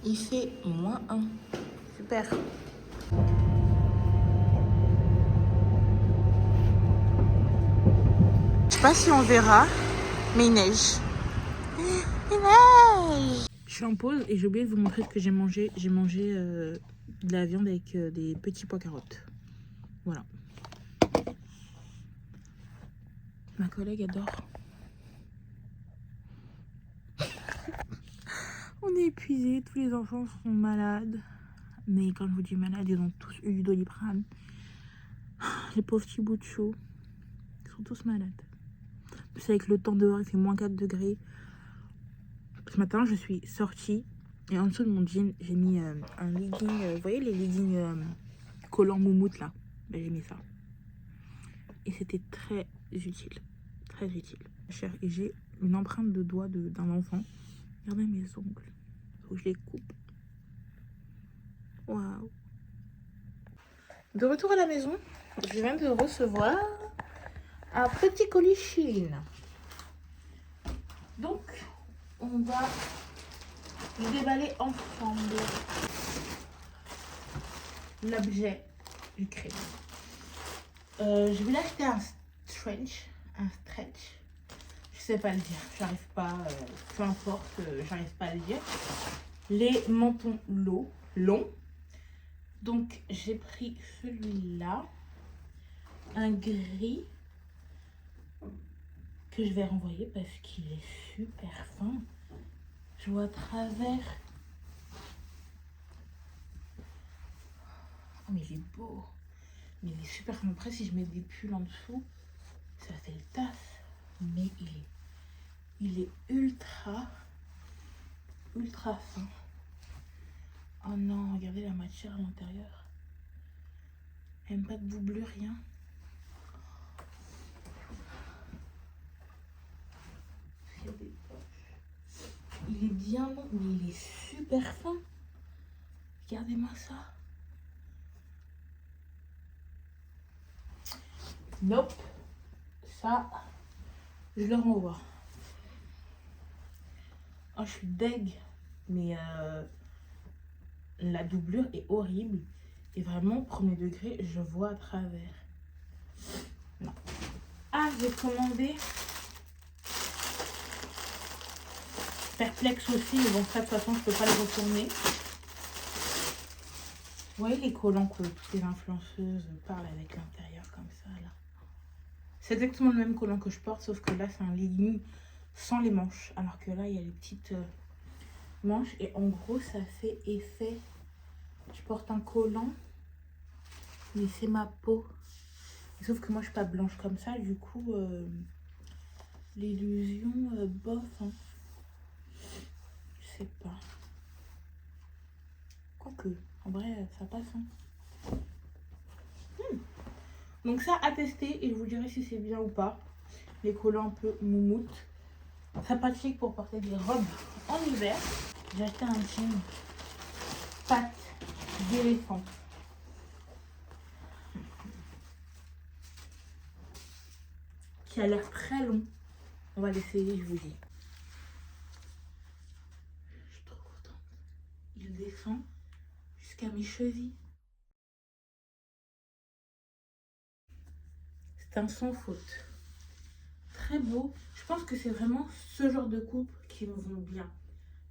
Il fait -1. Super. Je sais pas si on verra, mais il neige. Il neige. Je suis en pause et j'ai oublié de vous montrer ce que j'ai mangé. J'ai mangé de la viande avec des petits pois carottes. Voilà. Ma collègue adore. On est épuisés, tous les enfants sont malades. Mais quand je vous dis malades, ils ont tous eu du Doliprane. Les pauvres petits bouts de chou, ils sont tous malades. Plus avec le temps dehors, il fait -4 degrés. Ce matin, je suis sortie et en dessous de mon jean, j'ai mis un legging. Vous voyez les leggings collants moumoute là? Ben, j'ai mis ça. Et c'était très utile. Très utile. Et j'ai une empreinte de doigt d'un enfant. Regardez mes ongles. Faut que je les coupe. Waouh. De retour à la maison, je viens de recevoir un petit colis Chine. Donc, on va le déballer ensemble. L'objet du crème. Je vais l'acheter un stretch. Je sais pas le dire, j'arrive pas, peu importe, j'arrive pas à le dire. Les mentons longs. Donc j'ai pris celui-là, un gris que je vais renvoyer parce qu'il est super fin. Je vois à travers. Oh mais il est beau, mais il est super fin. Après si je mets des pulls en dessous, ça fait le taf. Mais il est ultra fin. Oh non, regardez la matière à l'intérieur. Même pas de doublure, rien. Il y a des poches. Il est bien long, mais il est super fin. Regardez-moi ça. Nope. Ça, je le renvoie. Oh, je suis deg. Mais la doublure est horrible. Et vraiment, premier degré, je vois à travers. Non. Ah, j'ai commandé. Perplexe aussi, mais bon, ça, de toute façon, je peux pas le retourner. Vous voyez les collants que toutes les influenceuses parlent avec l'intérieur, comme ça, là. C'est exactement le même collant que je porte, sauf que là, c'est un legging sans les manches. Alors que là, il y a les petites manches. Et en gros, ça fait effet. Je porte un collant, mais c'est ma peau. Sauf que moi, je suis pas blanche comme ça. Du coup, l'illusion, bof. Hein. Je sais pas. Quoique, en vrai, ça passe. Hein. Donc ça, à tester. Et je vous dirai si c'est bien ou pas. Les collants un peu moumoute. Très pratique pour porter des robes en hiver. J'ai acheté un jean pattes d'éléphant. Qui a l'air très long. On va l'essayer, je vous dis. Je suis trop contente. Il descend jusqu'à mes chevilles. C'est un sans faute. Très beau. Je pense que c'est vraiment ce genre de coupe qui me vont bien.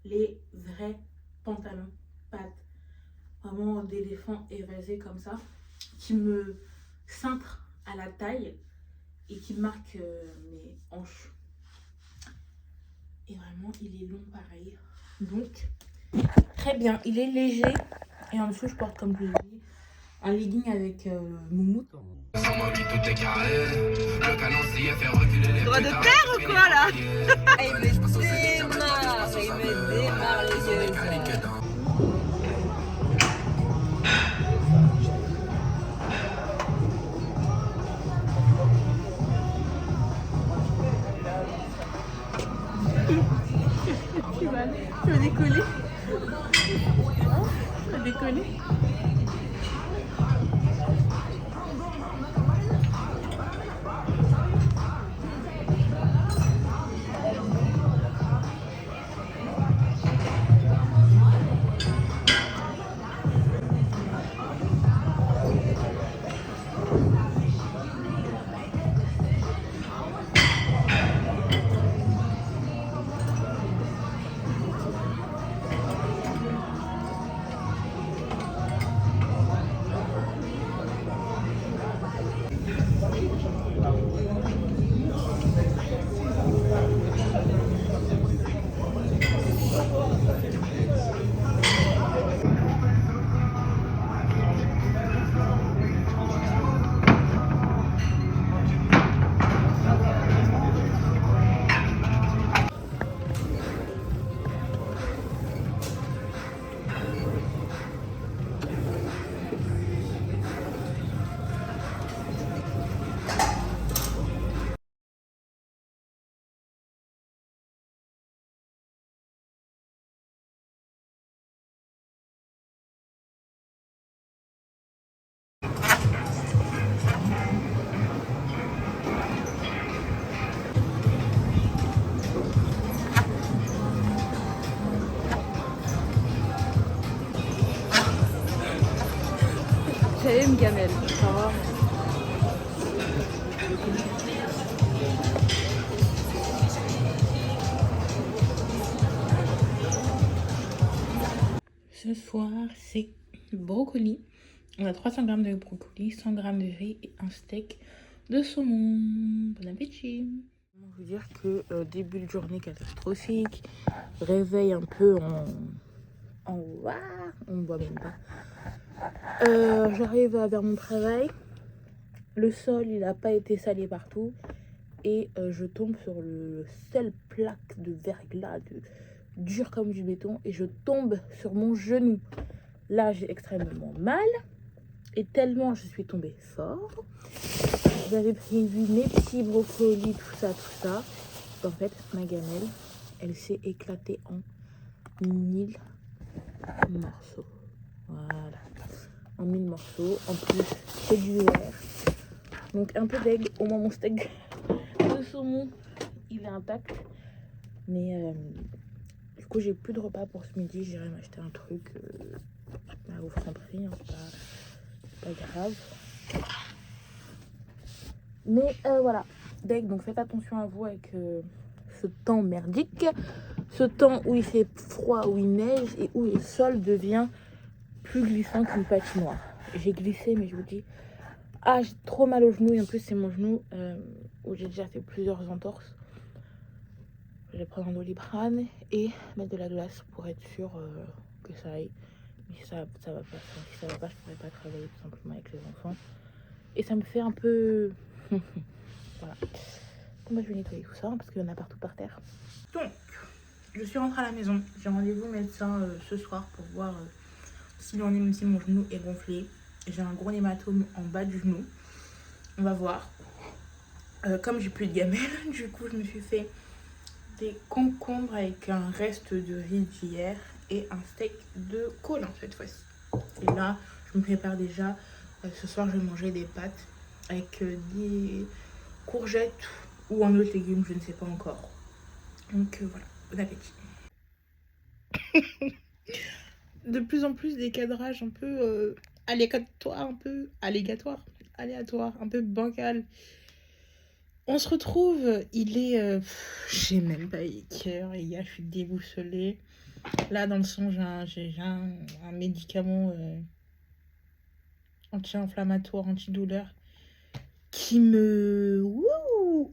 Les vrais pantalons pattes. Vraiment d'éléphant évasé comme ça. Qui me cintrent à la taille. Et qui marquent mes hanches. Et vraiment, il est long pareil. Donc, très bien. Il est léger. Et en dessous, je porte, comme je l'ai dit, un legging avec moumoute. Droit de terre ou quoi là? Il me démarre les yeux. Tu vas décoller. Tu vas décoller. gamelle. Oh. Ce soir, c'est brocoli. On a 300 g de brocoli, 100 g de riz et un steak de saumon. Bon appétit. Je veux dire que début de journée catastrophique, réveil un peu en on ne voit même pas. J'arrive vers mon travail, le sol il n'a pas été salé partout et je tombe sur le seul plaque de verglas dur comme du béton et je tombe sur mon genou. Là j'ai extrêmement mal et tellement je suis tombée fort. J'avais prévu mes petits brocolis, tout ça. En fait, ma gamelle, elle s'est éclatée en 1000 morceaux. Voilà. En 1000 morceaux. En plus, c'est du verre. Donc un peu d'aigle. Au moins mon steak de saumon, il est intact. Mais du coup, j'ai plus de repas pour ce midi. J'irai m'acheter un truc au Franprix. Hein, c'est pas grave. Mais voilà. Donc faites attention à vous avec ce temps merdique. Ce temps où il fait froid, où il neige et où le sol devient plus glissant qu'une patinoire. J'ai glissé, mais je vous dis, j'ai trop mal au genou. Et en plus, c'est mon genou où j'ai déjà fait plusieurs entorses. Je vais prendre un Doliprane et mettre de la glace pour être sûr que ça aille. Mais si ça va pas, si ça va pas, je pourrais pas travailler tout simplement avec les enfants. Et ça me fait un peu... voilà. Moi, je vais nettoyer tout ça parce qu'il y en a partout par terre. Donc, je suis rentrée à la maison. J'ai rendez-vous au médecin ce soir pour voir si mon genou est gonflé. J'ai un gros hématome en bas du genou. On va voir. Comme j'ai plus de gamelle, du coup, je me suis fait des concombres avec un reste de riz d'hier et un steak de colin cette fois-ci. Et là, je me prépare déjà. Ce soir, je vais manger des pâtes avec des courgettes ou un autre légume, je ne sais pas encore. Donc voilà, bon appétit. De plus en plus des cadrages un peu aléatoires, un peu bancal. On se retrouve, il est... j'ai même pas quelle heure, les gars, je suis déboussolée. Là, dans le sang, j'ai un médicament anti-inflammatoire, antidouleur qui me...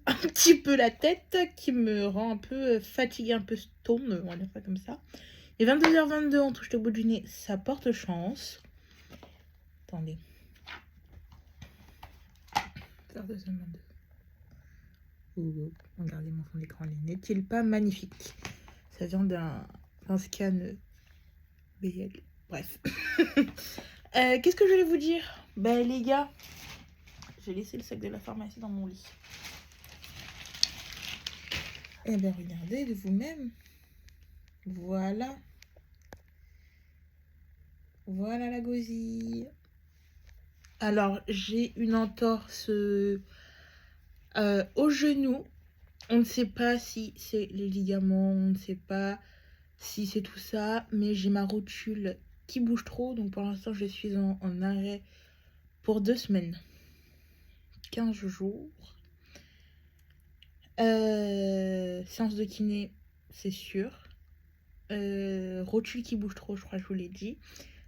un petit peu la tête, qui me rend un peu fatiguée, un peu stone, on va dire ça comme ça. Et 22h22, on touche le bout du nez, ça porte chance. Attendez. 22h22. Regardez mon fond d'écran, n'est-il pas magnifique? Ça vient d'un scan BL. Bref. Qu'est-ce que je voulais vous dire? Ben les gars, j'ai laissé le sac de la pharmacie dans mon lit. Eh bien regardez de vous-même. Voilà. Voilà la gosille. Alors j'ai une entorse au genou. On ne sait pas si c'est les ligaments, on ne sait pas si c'est tout ça, mais j'ai ma rotule qui bouge trop, donc pour l'instant je suis en arrêt pour 2 semaines, 15 jours. Séance de kiné, c'est sûr. Rotule qui bouge trop, je crois que je vous l'ai dit.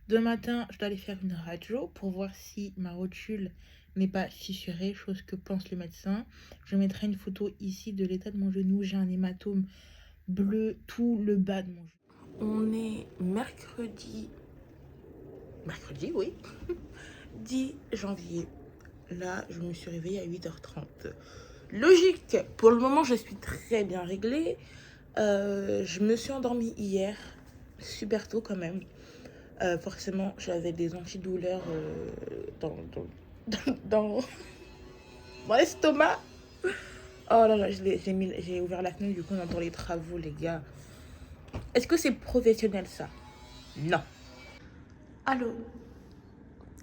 Demain matin, je dois aller faire une radio pour voir si ma rotule n'est pas fissurée, chose que pense le médecin. Je mettrai une photo ici de l'état de mon genou. J'ai un hématome bleu tout le bas de mon genou. On est mercredi, oui, 10 janvier. Là, je me suis réveillée à 8h30. Logique, pour le moment, je suis très bien réglée. Je me suis endormie hier, super tôt quand même. Forcément, j'avais des antidouleurs dans mon estomac. Oh là là, j'ai ouvert la fenêtre, du coup on entend les travaux, les gars. Est-ce que c'est professionnel ça? Non. Allô?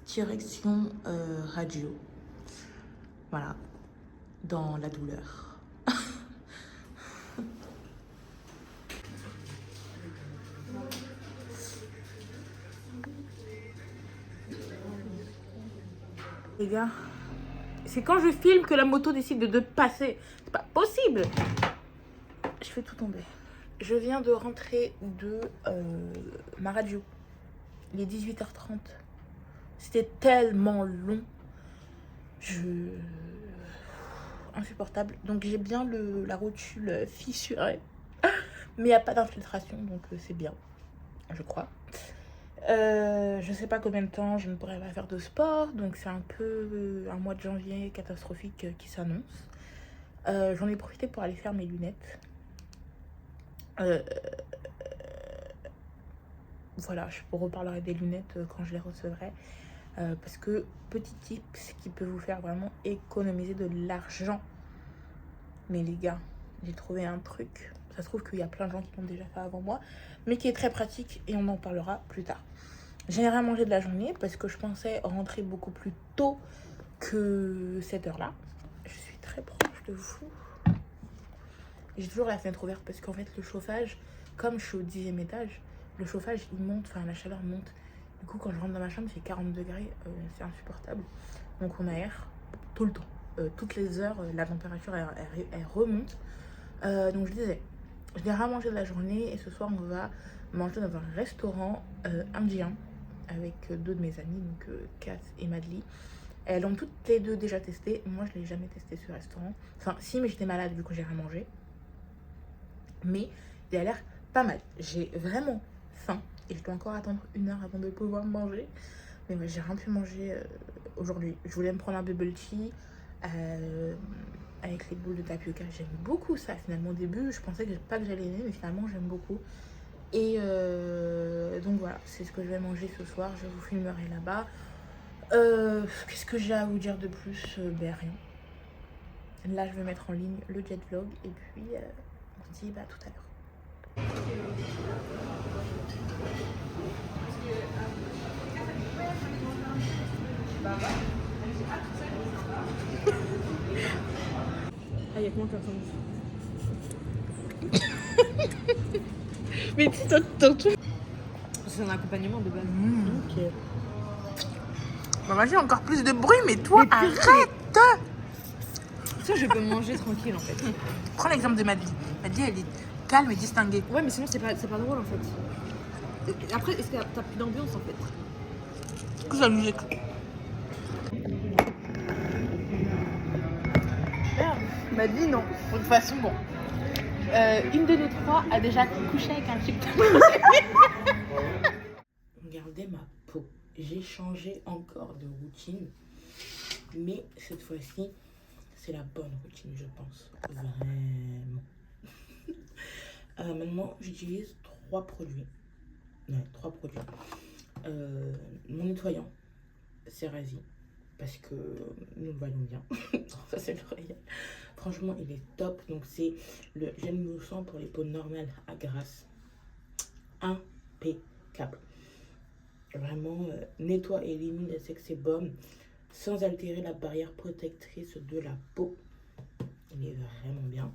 Direction radio. Voilà. Dans la douleur. Les gars, c'est quand je filme que la moto décide de passer. C'est pas possible. Je fais tout tomber. Je viens de rentrer de ma radio. Il est 18h30. C'était tellement long. Insupportable. Donc j'ai bien la rotule fissurée. Mais il n'y a pas d'infiltration, donc c'est bien. Je crois. Je sais pas combien de temps je ne pourrai pas faire de sport. Donc c'est un peu un mois de janvier catastrophique qui s'annonce. J'en ai profité pour aller faire mes lunettes. Voilà, je vous reparlerai des lunettes quand je les recevrai. Parce que, petit tip, ce qui peut vous faire vraiment économiser de l'argent. Mais les gars, j'ai trouvé un truc. Ça se trouve qu'il y a plein de gens qui l'ont déjà fait avant moi. Mais qui est très pratique et on en parlera plus tard. J'ai rien mangé de la journée parce que je pensais rentrer beaucoup plus tôt que cette heure-là. Je suis très proche de vous. J'ai toujours la fenêtre ouverte parce qu'en fait, le chauffage, comme je suis au 10e étage, le chauffage, il monte, enfin la chaleur monte. Du coup, quand je rentre dans ma chambre, il fait 40 degrés, c'est insupportable. Donc on aère tout le temps. Toutes les heures, la température, elle remonte. Donc je disais, je n'ai rien mangé de la journée et ce soir, on va manger dans un restaurant indien avec deux de mes amies, donc Kat et Madly. Elles l'ont toutes les deux déjà testé. Moi, je ne l'ai jamais testé ce restaurant. Enfin, si, mais j'étais malade, du coup, j'ai rien mangé. Mais il a l'air pas mal. J'ai vraiment faim et je dois encore attendre 1 heure avant de pouvoir manger. Mais ouais, j'ai rien pu manger aujourd'hui. Je voulais me prendre un bubble tea avec les boules de tapioca. J'aime beaucoup ça finalement. Au début, je pensais pas que j'allais aimer, mais finalement, j'aime beaucoup. Et donc voilà, c'est ce que je vais manger ce soir. Je vous filmerai là-bas. Qu'est-ce que j'ai à vous dire de plus? Ben rien. Là, je vais mettre en ligne le jet vlog et puis on se dit bah, tout à l'heure. Ah, il y a combien de personnes? Mais tu t'entends tout. C'est un accompagnement de base. Ok. Bah vas-y, encore plus de bruit, mais toi, Mais arrête. Ça, je peux manger tranquille en fait. Prends l'exemple de Madly. Madly, elle est calme et distinguée. Ouais, mais sinon, c'est pas drôle en fait. Et après, est-ce que t'as plus d'ambiance en fait? Que ça musique. Madly, non. De toute façon, bon. Une de nous trois a déjà couché avec un type. Regardez ma peau. J'ai changé encore de routine. Mais cette fois-ci, c'est la bonne routine, je pense. Vraiment. Maintenant, j'utilise 3 produits. Ouais, 3 produits. Mon nettoyant, CeraVe, parce que nous le voyons bien. Ça, c'est l'oreille. Franchement, il est top. Donc, c'est le gel moussant pour les peaux normales à grasse. Impeccable. Vraiment, nettoie et élimine les sexébums sans altérer la barrière protectrice de la peau. Il est vraiment bien.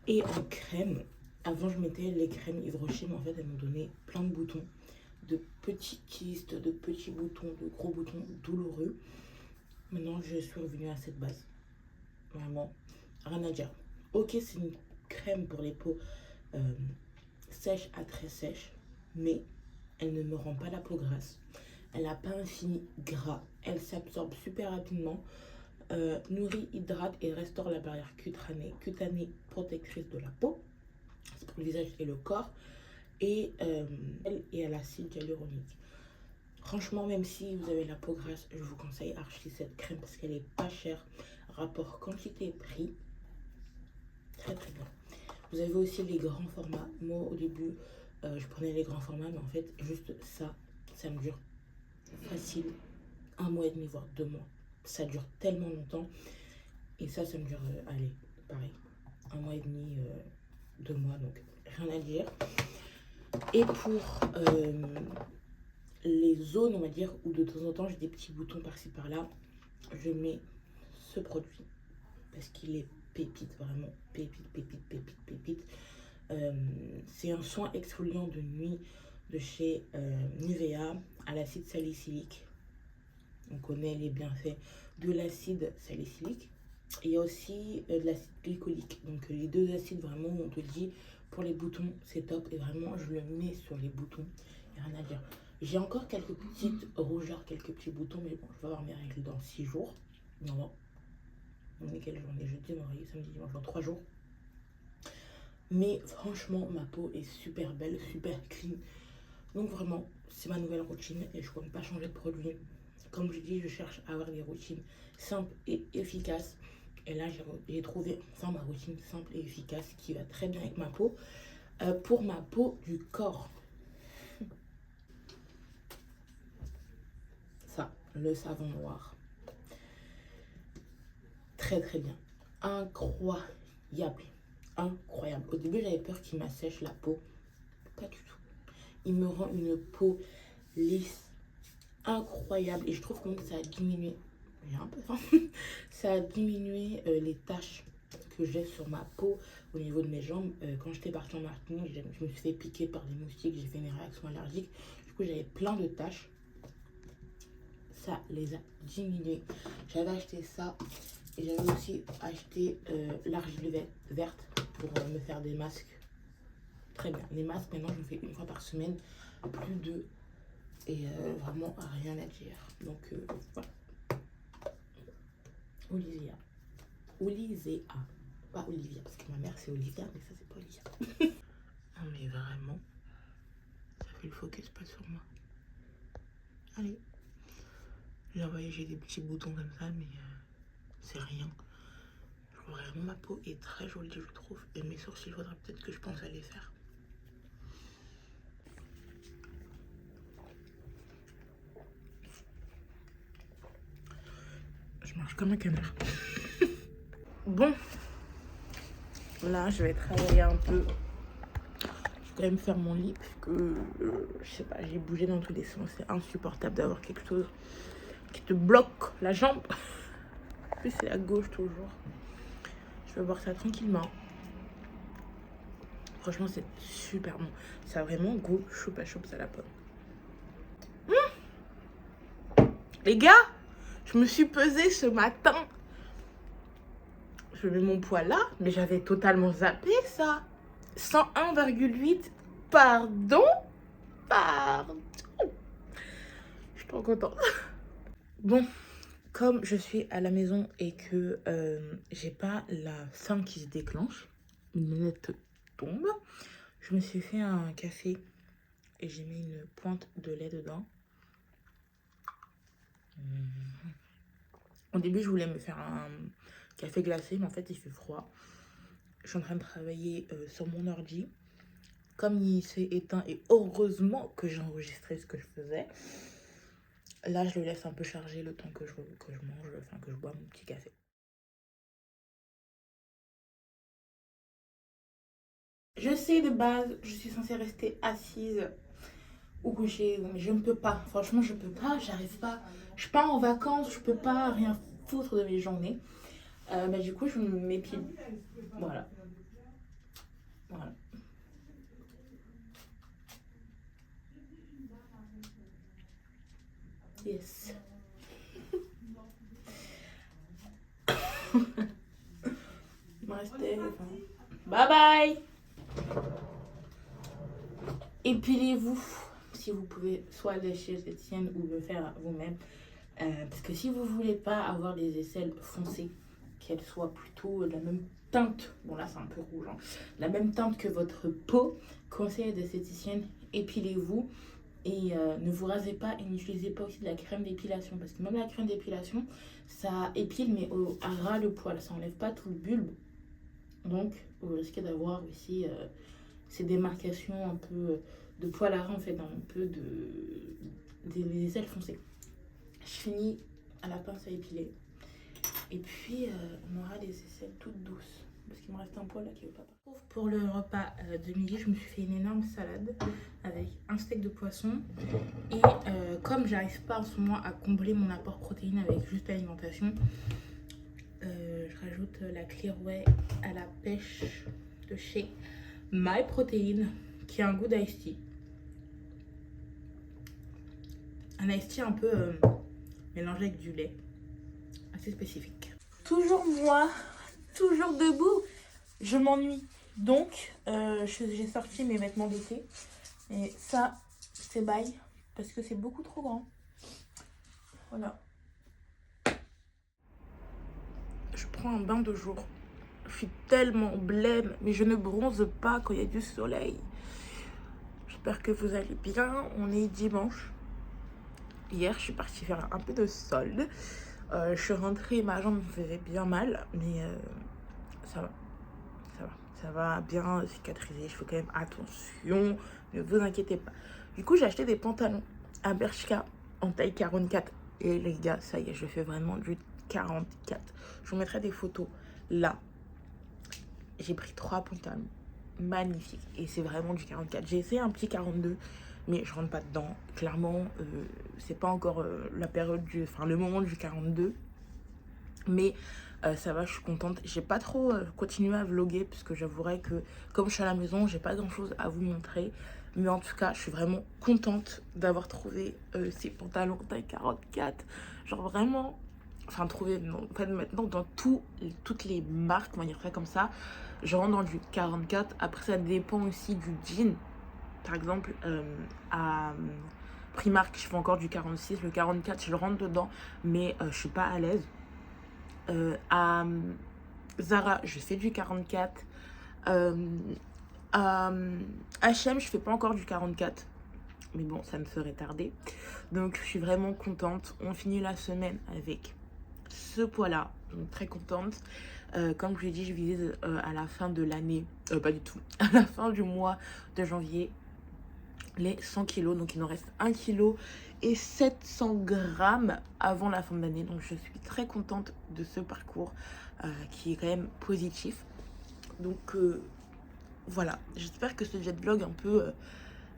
Et en crème, avant je mettais les crèmes Yves Rocher, mais en fait elles m'ont donné plein de boutons, de petits kystes, de petits boutons, de gros boutons douloureux. Maintenant je suis revenue à cette base. Vraiment, rien à dire. Ok, c'est une crème pour les peaux sèches à très sèches, mais elle ne me rend pas la peau grasse. Elle n'a pas un fini gras. Elle s'absorbe super rapidement. Nourrit, hydrate et restaure la barrière cutanée protectrice de la peau. C'est pour le visage et le corps. Et elle est à l'acide hyaluronique. Franchement, même si vous avez la peau grasse, je vous conseille archi cette crème parce qu'elle est pas chère. Rapport quantité-prix. Très très bien. Vous avez aussi les grands formats. Moi, au début, je prenais les grands formats, mais en fait, juste ça me dure facile 1 mois et demi, voire 2 mois. Ça dure tellement longtemps. Et ça me dure, allez, pareil, 1 mois et demi, 2 mois, donc rien à dire. Et pour les zones, on va dire, où de temps en temps j'ai des petits boutons par-ci par-là, je mets ce produit parce qu'il est pépite, vraiment pépite. C'est un soin exfoliant de nuit de chez Nivea à l'acide salicylique. On connaît les bienfaits de l'acide salicylique. Et il y a aussi de l'acide glycolique. Donc les deux acides vraiment où on te dit pour les boutons c'est top. Et vraiment je le mets sur les boutons. Il n'y a rien à dire. J'ai encore quelques petites rougeurs, quelques petits boutons. Mais bon, je vais avoir mes règles dans 6 jours. Non, on est quelle journée? Jeudi, vendredi, samedi, dimanche, dans 3 jours. Mais franchement ma peau est super belle, super clean. Donc vraiment c'est ma nouvelle routine et je ne compte pas changer de produit. Comme je dis, je cherche à avoir des routines simples et efficaces. Et là, j'ai trouvé enfin ma routine simple et efficace qui va très bien avec ma peau. Pour ma peau du corps. Ça, le savon noir. Très très bien. Incroyable. Incroyable. Au début, j'avais peur qu'il m'assèche la peau. Pas du tout. Il me rend une peau lisse. Incroyable. Et je trouve que ça a diminué. J'ai un peu faim. Ça a diminué les taches que j'ai sur ma peau au niveau de mes jambes. Quand j'étais partie en Martinique, je me suis fait piquer par des moustiques, j'ai fait une réaction allergique. Du coup, j'avais plein de taches. Ça les a diminuées. J'avais acheté ça et j'avais aussi acheté l'argile verte pour me faire des masques. Très bien. Les masques, maintenant, je me fais une fois par semaine, plus de... Et vraiment, rien à dire. Donc, voilà. Olivia. Pas Olivia, parce que ma mère c'est Olivia, mais ça c'est pas Olivia. Non mais vraiment, ça fait le focus pas sur moi. Allez. Là, vous voyez, j'ai des petits boutons comme ça, mais c'est rien. Vraiment, ma peau est très jolie, je trouve. Et mes sourcils, il faudra peut-être que je pense à les faire. Je marche comme un canard. Bon. Là, je vais travailler un peu. Je vais quand même faire mon lit parce que, je sais pas, j'ai bougé dans tous les sens. C'est insupportable d'avoir quelque chose qui te bloque la jambe. En plus, c'est à gauche toujours. Je vais boire ça tranquillement. Franchement, c'est super bon. Ça a vraiment goût choupa choups à la pomme. Les gars, je me suis pesée ce matin. Je mets mon poids là, mais j'avais totalement zappé ça. 101,8. Pardon. Je suis trop contente. Bon, comme je suis à la maison et que j'ai pas la faim qui se déclenche, une lunette tombe, je me suis fait un café et j'ai mis une pointe de lait dedans. Au début, je voulais me faire un café glacé, mais en fait, il fait froid. Je suis en train de travailler sur mon ordi. Comme il s'est éteint, et heureusement que j'ai enregistré ce que je faisais, là, je le laisse un peu charger le temps que je mange, enfin, que je bois mon petit café. Je sais, de base, je suis censée rester assise ou couchée, mais je ne peux pas. Franchement, je peux pas, j'arrive pas. Je suis pas en vacances, je peux pas rien foutre de mes journées. Bah, du coup, je m'épile. Voilà. Voilà. Yes. Bye bye. Épilez-vous si vous pouvez, soit aller chez l'esthéticienne ou le faire vous-même. Parce que si vous voulez pas avoir des aisselles foncées, qu'elles soient plutôt de la même teinte, bon là c'est un peu rouge, hein, la même teinte que votre peau, conseil d'esthéticienne, épilez-vous. Et ne vous rasez pas et n'utilisez pas aussi de la crème d'épilation. Parce que même la crème d'épilation, ça épile mais à ras le poil. Ça enlève pas tout le bulbe. Donc vous risquez d'avoir aussi ces démarcations un peu de poil à ras en fait. Un peu des aisselles foncées. Je finis à la pince à épiler. Et puis on aura des aisselles toutes douces. Parce qu'il me reste un poil là qui veut pas partir. Pour le repas de midi, je me suis fait une énorme salade avec un steak de poisson. Et comme j'arrive pas en ce moment à combler mon apport protéine avec juste l'alimentation, je rajoute la Clearway à la pêche de chez MyProtein qui a un goût d'ice tea. Un iced tea un peu mélangé avec du lait. Assez spécifique. Toujours moi, toujours debout. Je m'ennuie. Donc, j'ai sorti mes vêtements d'été. Et ça, c'est bye. Parce que c'est beaucoup trop grand. Voilà. Je prends un bain de jour. Je suis tellement blême, mais je ne bronze pas quand il y a du soleil. J'espère que vous allez bien. On est dimanche. Hier, je suis partie faire un peu de solde. Je suis rentrée, ma jambe me faisait bien mal, mais ça va. Ça va bien cicatriser. Je fais quand même attention. Ne vous inquiétez pas. Du coup, j'ai acheté des pantalons à Bershka en taille 44. Et les gars, ça y est, je fais vraiment du 44. Je vous mettrai des photos là. J'ai pris 3 pantalons magnifiques et c'est vraiment du 44. J'ai essayé un petit 42, mais je rentre pas dedans. Clairement, c'est pas encore la période le moment du 42. Mais ça va, je suis contente. J'ai pas trop continué à vlogger parce que j'avouerai que comme je suis à la maison, j'ai pas grand chose à vous montrer. Mais en tout cas, je suis vraiment contente d'avoir trouvé ces pantalons taille 44. Genre vraiment, enfin trouvé, non, en fait, maintenant dans toutes les marques, on va dire ça comme ça, je rentre dans du 44. Après, ça dépend aussi du jean. Par exemple, à Primark, je fais encore du 46. Le 44, je le rentre dedans, mais je suis pas à l'aise. À Zara, je fais du 44. À H&M, je fais pas encore du 44. Mais bon, ça me ferait tarder. Donc, je suis vraiment contente. On finit la semaine avec ce poids-là. Donc, très contente. Comme je l'ai dit, je vise à la fin de l'année. Pas du tout. À la fin du mois de janvier. Les 100 kilos. Donc, il nous reste 1 kg et 700 grammes avant la fin de l'année. Donc, je suis très contente de ce parcours qui est quand même positif. Donc, voilà. J'espère que ce jet vlog un peu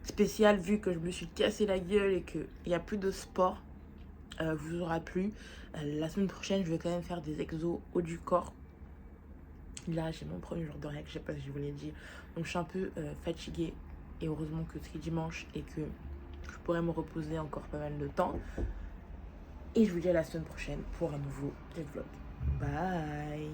spécial, vu que je me suis cassé la gueule et qu'il n'y a plus de sport, vous aura plu. La semaine prochaine, je vais quand même faire des exos haut du corps. Là, j'ai mon premier jour de règle, je sais pas si je vous l'ai dit. Donc, je suis un peu fatiguée. Et heureusement que c'est dimanche et que je pourrais me reposer encore pas mal de temps. Et je vous dis à la semaine prochaine pour un nouveau vlog. Bye!